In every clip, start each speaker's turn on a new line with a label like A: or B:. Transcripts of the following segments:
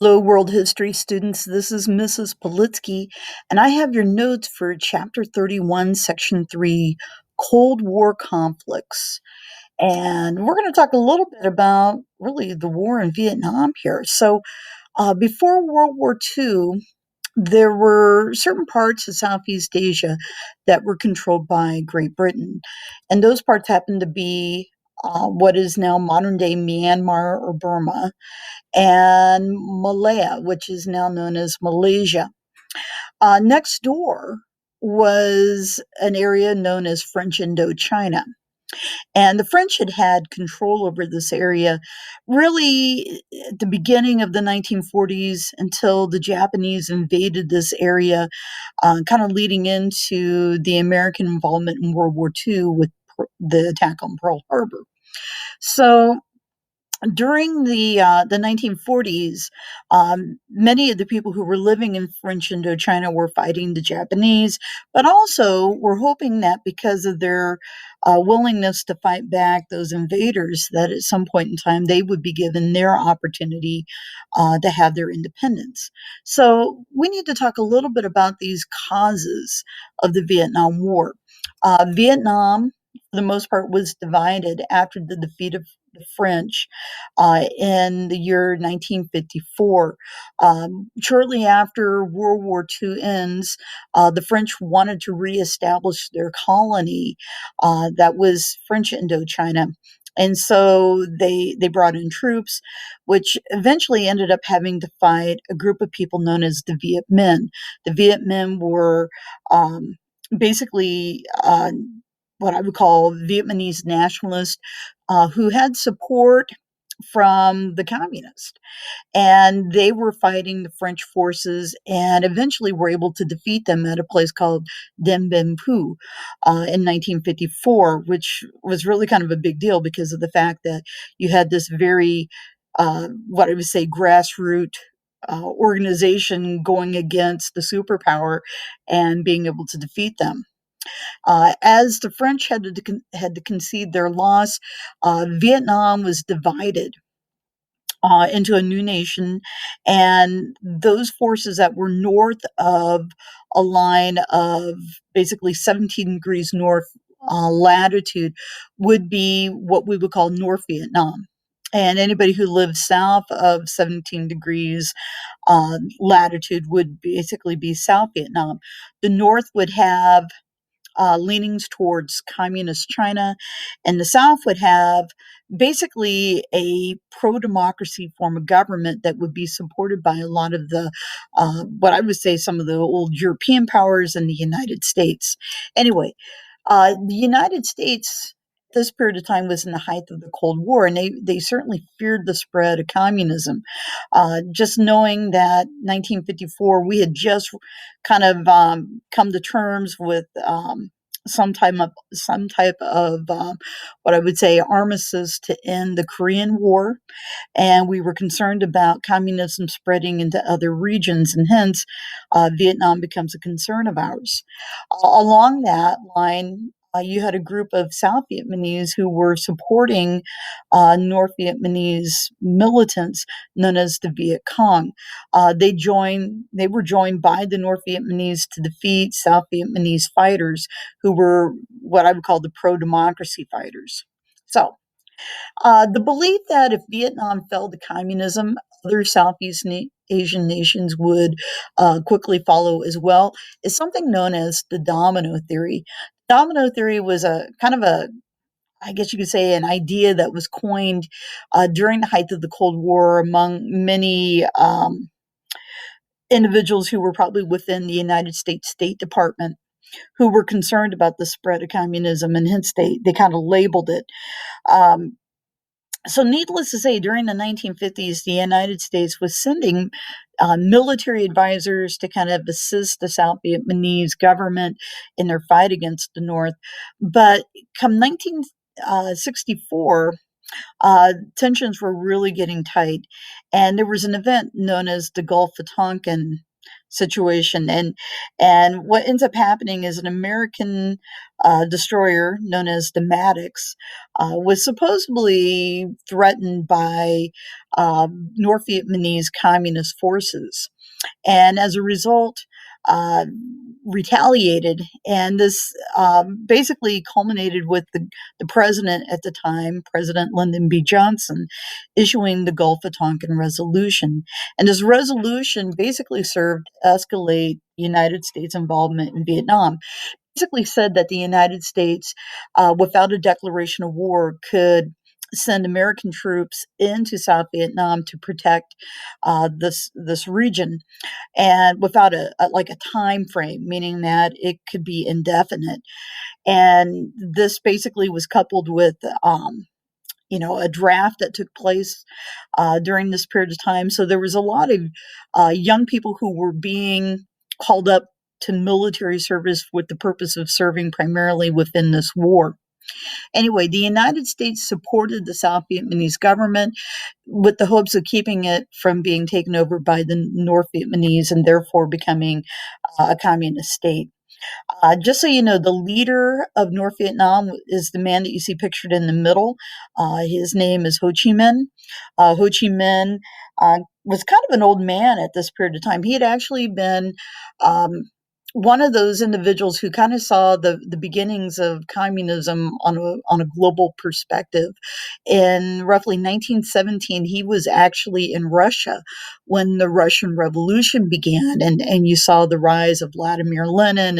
A: Hello, world history students. This is Mrs. Politsky, and I have your notes for Chapter 31, Section 3 Cold War Conflicts. And we're going to talk a little bit about really the war in Vietnam here. Before World War II, there were certain parts of Southeast Asia that were controlled by Great Britain, and those parts happened to be what is now modern day Myanmar or Burma and Malaya, which is now known as Malaysia. Next door was an area known as French Indochina. And the French had had control over this area really at the beginning of the 1940s until the Japanese invaded this area, kind of leading into the American involvement in World War II with the attack on Pearl Harbor. So during the 1940s, many of the people who were living in French Indochina were fighting the Japanese, but also were hoping that because of their willingness to fight back those invaders, that at some point in time they would be given their opportunity to have their independence. So we need to talk a little bit about these causes of the Vietnam War. Vietnam, for the most part, was divided after the defeat of the French in the year 1954. Shortly after World War II ends, the French wanted to reestablish their colony that was French Indochina. And so they brought in troops, which eventually ended up having to fight a group of people known as the Viet Minh. The Viet Minh were basically what I would call Vietnamese nationalists who had support from the communists. And they were fighting the French forces and eventually were able to defeat them at a place called Dien Bien Phu in 1954, which was really kind of a big deal because of the fact that you had this very, what I would say, grassroots organization going against the superpower and being able to defeat them. As the French had to concede their loss, Vietnam was divided into a new nation, and those forces that were north of a line of basically 17 degrees north latitude would be what we would call North Vietnam. And anybody who lived south of 17 degrees latitude would basically be South Vietnam. The North would have leanings towards communist China, and the South would have basically a pro democracy form of government that would be supported by a lot of the, what I would say, some of the old European powers and the United States. Anyway, the United States. This period of time was in the height of the Cold War, and they certainly feared the spread of communism. Just knowing that 1954, we had just kind of come to terms with some type of what I would say armistice to end the Korean War, and we were concerned about communism spreading into other regions, and hence Vietnam becomes a concern of ours. Along that line, you had a group of South Vietnamese who were supporting North Vietnamese militants known as the Viet Cong. They were joined by the North Vietnamese to defeat South Vietnamese fighters who were what I would call the pro-democracy fighters. So the belief that if Vietnam fell to communism, other Southeast Asian nations would quickly follow as well is something known as the domino theory. Domino theory was a kind of a, I guess you could say, an idea that was coined during the height of the Cold War among many individuals who were probably within the United States State Department who were concerned about the spread of communism, and hence they kind of labeled it. Um, so, needless to say, during the 1950s, the United States was sending military advisors to kind of assist the South Vietnamese government in their fight against the North. But come 1964, tensions were really getting tight, and there was an event known as the Gulf of Tonkin. situation. And what ends up happening is an American destroyer known as the Maddox was supposedly threatened by North Vietnamese communist forces, and as a result, uh, retaliated. And this basically culminated with the president at the time, President Lyndon B. Johnson, issuing the Gulf of Tonkin Resolution. And this resolution basically served to escalate United States involvement in Vietnam. Basically said that the United States, without a declaration of war, could send American troops into South Vietnam to protect this region, and without a time frame, meaning that it could be indefinite. And this basically was coupled with a draft that took place during this period of time. So there was a lot of young people who were being called up to military service with the purpose of serving primarily within this war. Anyway, the United States supported the South Vietnamese government with the hopes of keeping it from being taken over by the North Vietnamese and therefore becoming a communist state. Just so you know, the leader of North Vietnam is the man that you see pictured in the middle. His name is Ho Chi Minh. Ho Chi Minh was kind of an old man at this period of time. He had actually been um, one of those individuals who kind of saw the beginnings of communism on a global perspective. In roughly 1917, he was actually in Russia when the Russian Revolution began, and you saw the rise of Vladimir Lenin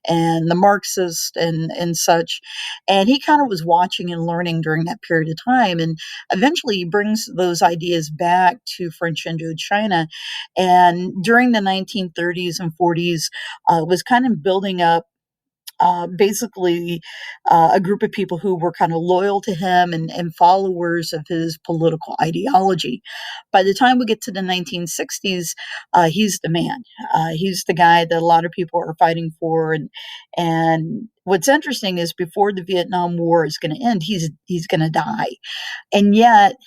A: and the Marxist and such. And he kind of was watching and learning during that period of time. And eventually he brings those ideas back to French Indochina. And during the 1930s and 40s, was kind of building up basically a group of people who were kind of loyal to him and followers of his political ideology. By the time we get to the 1960s, he's the man. He's the guy that a lot of people are fighting for. And what's interesting is before the Vietnam War is going to end, he's going to die. And yet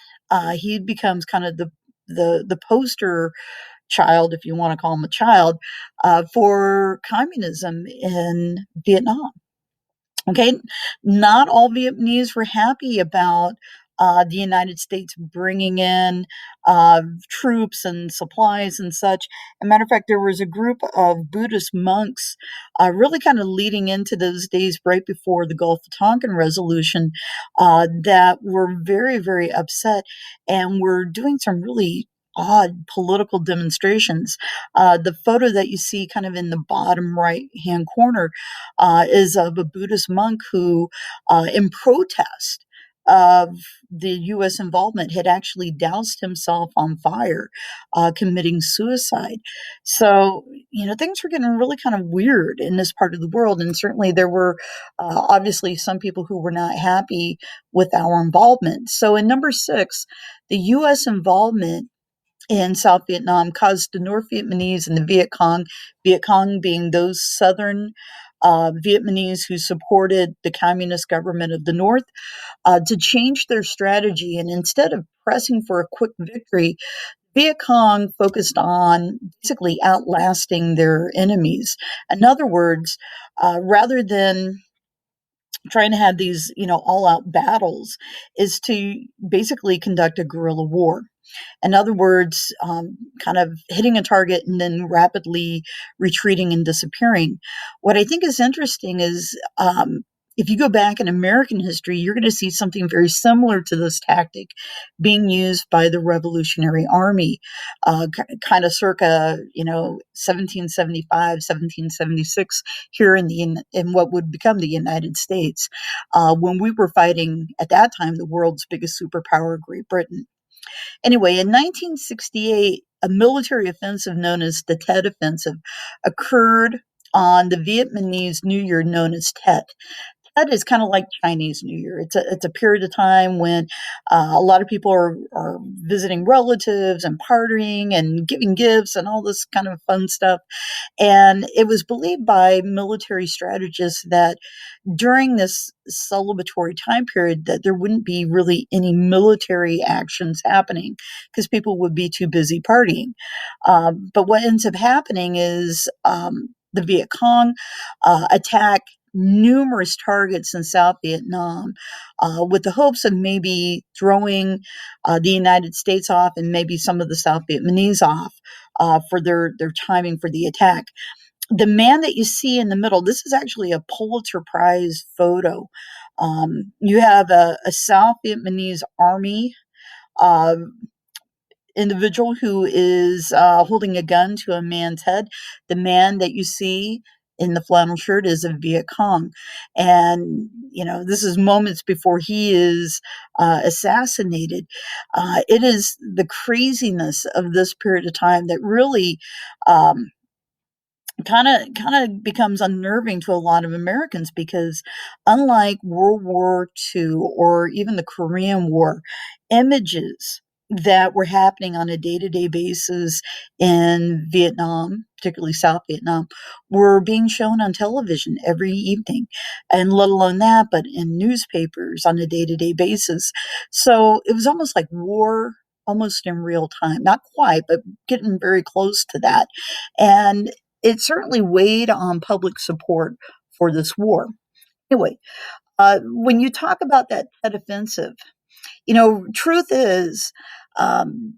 A: he becomes kind of the poster child, if you want to call him a child, for communism in Vietnam. Okay, not all Vietnamese were happy about the United States bringing in troops and supplies and such. As a matter of fact, there was a group of Buddhist monks, really kind of leading into those days right before the Gulf of Tonkin Resolution, that were very, very upset and were doing some really odd political demonstrations. The photo that you see kind of in the bottom right hand corner is of a Buddhist monk who, in protest of the U.S. involvement, had actually doused himself on fire, committing suicide. So, things were getting really kind of weird in this part of the world. And certainly there were obviously some people who were not happy with our involvement. So, in number 6, the U.S. involvement in South Vietnam caused the North Vietnamese and the Viet Cong being those southern Vietnamese who supported the communist government of the North, to change their strategy. And instead of pressing for a quick victory, Viet Cong focused on basically outlasting their enemies. In other words, rather than trying to have these, all out battles, is to basically conduct a guerrilla war. In other words, kind of hitting a target and then rapidly retreating and disappearing. What I think is interesting is if you go back in American history, you're going to see something very similar to this tactic being used by the Revolutionary Army, kind of circa 1775, 1776, here in what would become the United States, when we were fighting at that time the world's biggest superpower, Great Britain. Anyway, in 1968, a military offensive known as the Tet Offensive occurred on the Vietnamese New Year known as Tet. That is kind of like Chinese New Year. It's a period of time when a lot of people are visiting relatives and partying and giving gifts and all this kind of fun stuff. And it was believed by military strategists that during this celebratory time period that there wouldn't be really any military actions happening because people would be too busy partying. But what ends up happening is the Viet Cong attack numerous targets in South Vietnam with the hopes of maybe throwing the United States off and maybe some of the South Vietnamese off for their timing for the attack. The man that you see in the middle, this is actually a Pulitzer Prize photo. You have a South Vietnamese army uh, individual who is holding a gun to a man's head. The man that you see in the flannel shirt is a Viet Cong. And, this is moments before he is assassinated. It is the craziness of this period of time that really um, kind of becomes unnerving to a lot of Americans because unlike World War II or even the Korean War, images that were happening on a day-to-day basis in Vietnam, particularly South Vietnam, were being shown on television every evening. And let alone that, but in newspapers on a day-to-day basis. So it was almost like war almost in real time. Not quite, but getting very close to that. And it certainly weighed on public support for this war. Anyway, when you talk about that Tet Offensive, truth is, um,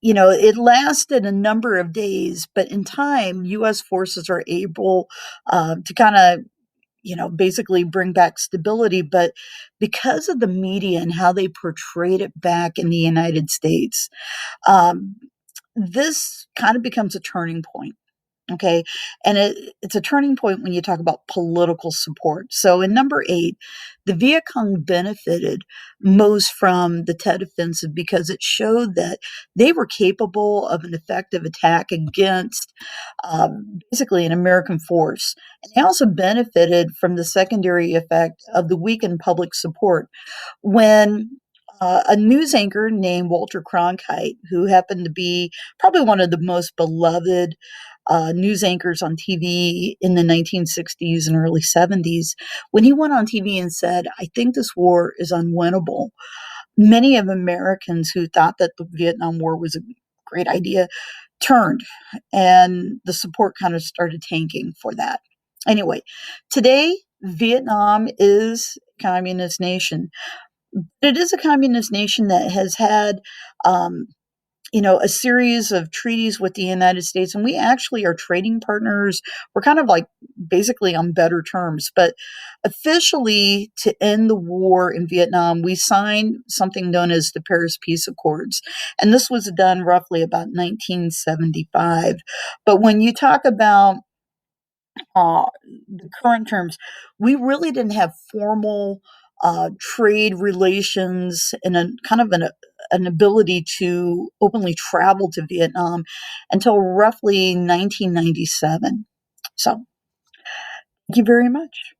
A: it lasted a number of days, but in time, U.S. forces are able to kind of, basically bring back stability. But because of the media and how they portrayed it back in the United States, um, this kind of becomes a turning point. Okay. And it's a turning point when you talk about political support. So in number 8, the Viet Cong benefited most from the Tet Offensive because it showed that they were capable of an effective attack against basically an American force. And they also benefited from the secondary effect of the weakened public support when a news anchor named Walter Cronkite, who happened to be probably one of the most beloved news anchors on TV in the 1960s and early 70s, when he went on TV and said, I think this war is unwinnable, many of Americans who thought that the Vietnam War was a great idea turned, and the support kind of started tanking for that. Anyway, today, Vietnam is a communist nation. It is a communist nation that has had um, a series of treaties with the United States, and we actually are trading partners. We're kind of like basically on better terms. But officially, to end the war in Vietnam, we signed something known as the Paris Peace Accords. And this was done roughly about 1975. But when you talk about uh, the current terms, we really didn't have formal trade relations and a kind of an ability to openly travel to Vietnam until roughly 1997. So, thank you very much.